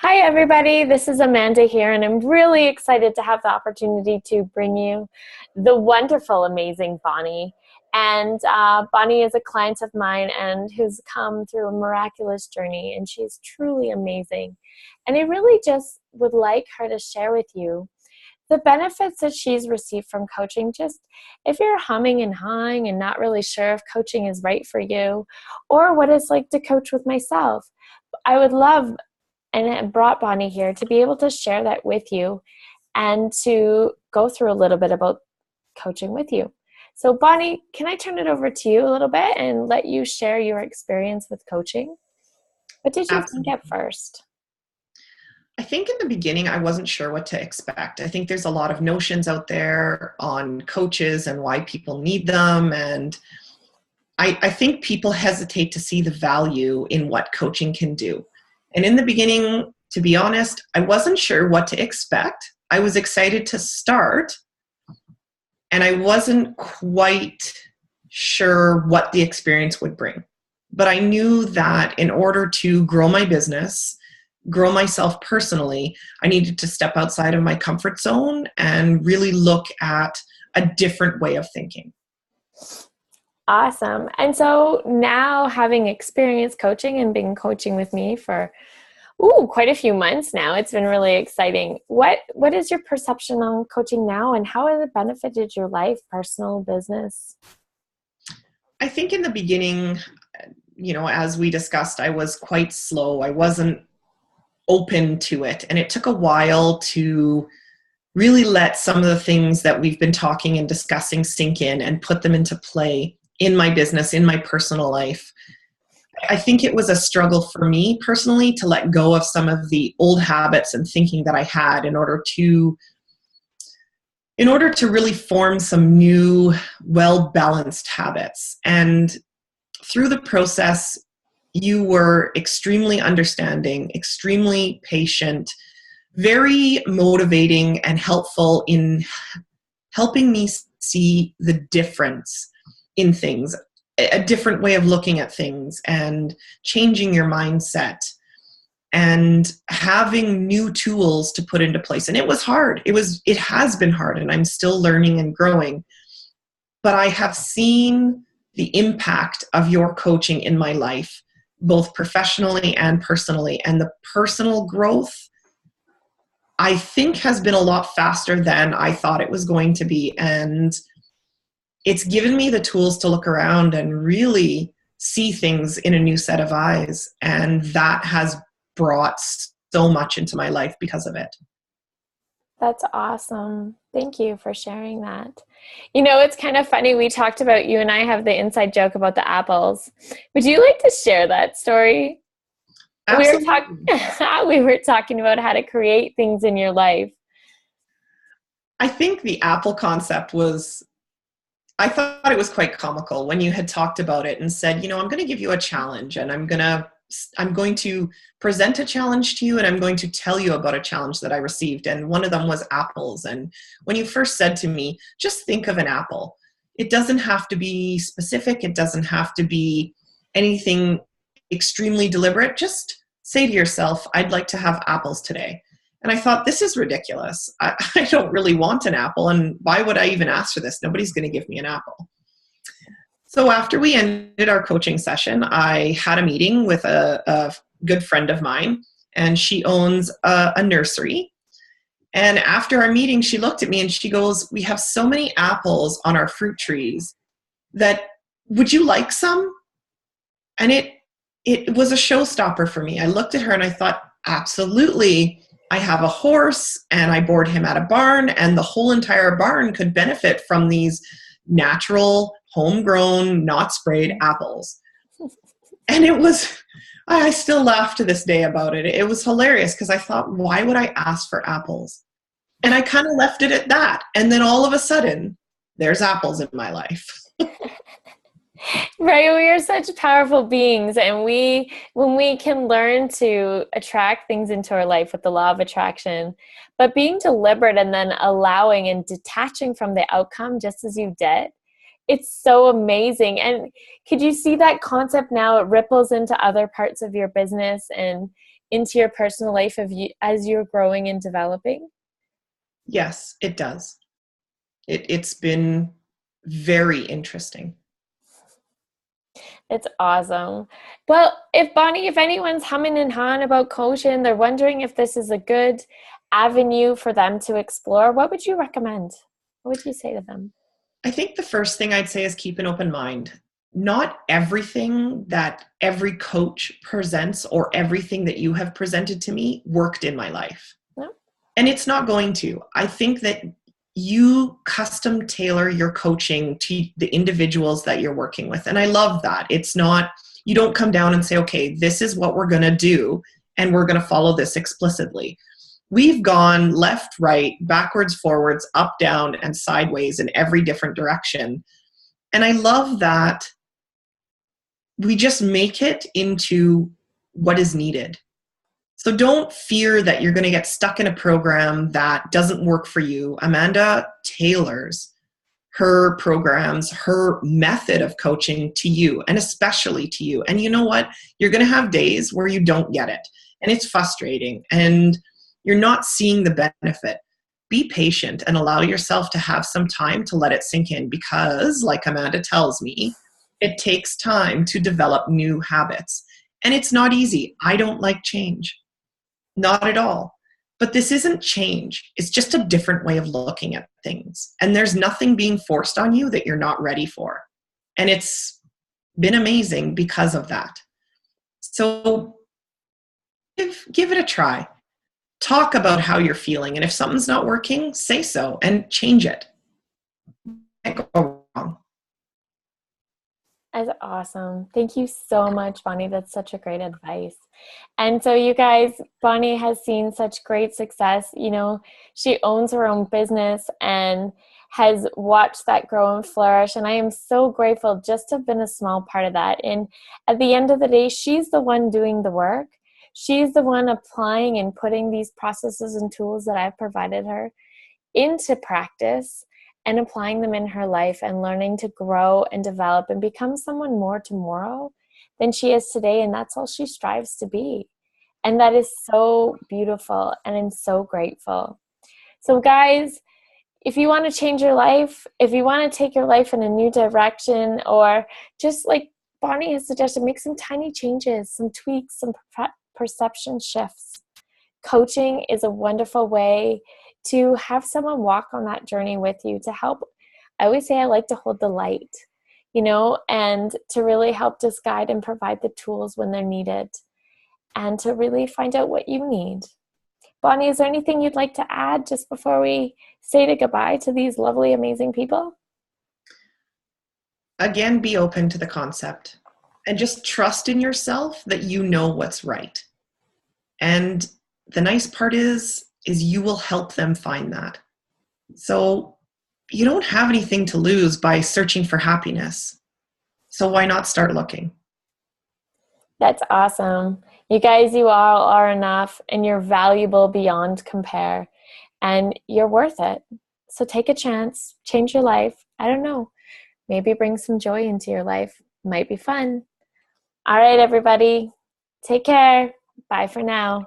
Hi, everybody. This is Amanda here, and I'm really excited to have the opportunity to bring you the wonderful, amazing Bonnie. And Bonnie is a client of mine and who's come through a miraculous journey, and she's truly amazing. And I really just would like her to share with you the benefits that she's received from coaching. Just if you're humming and hawing and not really sure if coaching is right for you, or what it's like to coach with myself, I would love and it brought Bonnie here to be able to share that with you and to go through a little bit about coaching with you. So Bonnie, can I turn it over to you a little bit and let you share your experience with coaching? What did you think Absolutely. at first? I think in the beginning, I wasn't sure what to expect. I think there's a lot of notions out there on coaches and why people need them. And I think people hesitate to see the value in what coaching can do. And in the beginning, to be honest, I wasn't sure what to expect. I was excited to start, and I wasn't quite sure what the experience would bring. But I knew that in order to grow my business, grow myself personally, I needed to step outside of my comfort zone and really look at a different way of thinking. Awesome. And so now having experienced coaching and been coaching with me for quite a few months now, it's been really exciting. What is your perception on coaching now, and how has it benefited your life, personal, business? I think in the beginning, as we discussed, I was quite slow. I wasn't open to it. And it took a while to really let some of the things that we've been talking and discussing sink in and put them into play in my business, in my personal life. I think it was a struggle for me personally to let go of some of the old habits and thinking that I had in order to really form some new, well-balanced habits. And through the process, you were extremely understanding, extremely patient, very motivating and helpful in helping me see the difference in things, a different way of looking at things, and changing your mindset and having new tools to put into place. And it was hard. It has been hard, and I'm still learning and growing. But I have seen the impact of your coaching in my life, both professionally and personally. And the personal growth, I think, has been a lot faster than I thought it was going to be. And it's given me the tools to look around and really see things in a new set of eyes. And that has brought so much into my life because of it. That's awesome. Thank you for sharing that. You know, it's kind of funny. We talked about, you and I have the inside joke about the apples. Would you like to share that story? We were talking Absolutely. we were talking about how to create things in your life. I think the Apple concept was, I thought it was quite comical when you had talked about it and said, I'm going to give you a challenge, and I'm going to present a challenge to you, and I'm going to tell you about a challenge that I received. And one of them was apples. And when you first said to me, just think of an apple. It doesn't have to be specific. It doesn't have to be anything extremely deliberate. Just say to yourself, I'd like to have apples today. And I thought, this is ridiculous. I don't really want an apple. And why would I even ask for this? Nobody's going to give me an apple. So after we ended our coaching session, I had a meeting with a good friend of mine, and she owns a nursery. And after our meeting, she looked at me and she goes, we have so many apples on our fruit trees that, would you like some? And it was a showstopper for me. I looked at her and I thought, absolutely. I have a horse and I board him at a barn, and the whole entire barn could benefit from these natural, homegrown, not sprayed apples. And I still laugh to this day about it. It was hilarious because I thought, why would I ask for apples? And I kind of left it at that. And then all of a sudden, there's apples in my life. Right, we are such powerful beings, and when we can learn to attract things into our life with the law of attraction, but being deliberate and then allowing and detaching from the outcome, just as you did, It's so amazing. And could you see that concept now? It ripples into other parts of your business and into your personal life as you're growing and developing? Yes, it does. It's been very interesting. It's awesome. Well, if anyone's humming and hawing about coaching, they're wondering if this is a good avenue for them to explore, what would you recommend? What would you say to them? I think the first thing I'd say is keep an open mind. Not everything that every coach presents or everything that you have presented to me worked in my life. No? And it's not going to. I think that you custom tailor your coaching to the individuals that you're working with. And I love that. It's not, you don't come down and say, okay, this is what we're going to do, and we're going to follow this explicitly. We've gone left, right, backwards, forwards, up, down, and sideways in every different direction. And I love that we just make it into what is needed. So don't fear that you're going to get stuck in a program that doesn't work for you. Amanda tailors her programs, her method of coaching to you, and especially to you. And you know what? You're going to have days where you don't get it, and it's frustrating, and you're not seeing the benefit. Be patient and allow yourself to have some time to let it sink in, because, like Amanda tells me, it takes time to develop new habits. And it's not easy. I don't like change. Not at all. But this isn't change. It's just a different way of looking at things. And there's nothing being forced on you that you're not ready for. And it's been amazing because of that. So give it a try. Talk about how you're feeling. And if something's not working, say so and change it. Can't go wrong. That's awesome. Thank you so much, Bonnie. That's such a great advice. And so you guys, Bonnie has seen such great success. You know, she owns her own business and has watched that grow and flourish. And I am so grateful just to have been a small part of that. And at the end of the day, she's the one doing the work. She's the one applying and putting these processes and tools that I've provided her into practice and applying them in her life and learning to grow and develop and become someone more tomorrow than she is today. And that's all she strives to be. And that is so beautiful. And I'm so grateful. So guys, if you want to change your life, if you want to take your life in a new direction, or just like Bonnie has suggested, make some tiny changes, some tweaks, some perception shifts. Coaching is a wonderful way to have someone walk on that journey with you, to help. I always say I like to hold the light, you know, and to really help just guide and provide the tools when they're needed, and to really find out what you need. Bonnie, is there anything you'd like to add just before we say goodbye to these lovely, amazing people? Again, be open to the concept and just trust in yourself that you know what's right. And the nice part is you will help them find that. So you don't have anything to lose by searching for happiness. So why not start looking? That's awesome. You guys, you all are enough, and you're valuable beyond compare, and you're worth it. So take a chance, change your life. I don't know, maybe bring some joy into your life. Might be fun. All right, everybody, take care. Bye for now.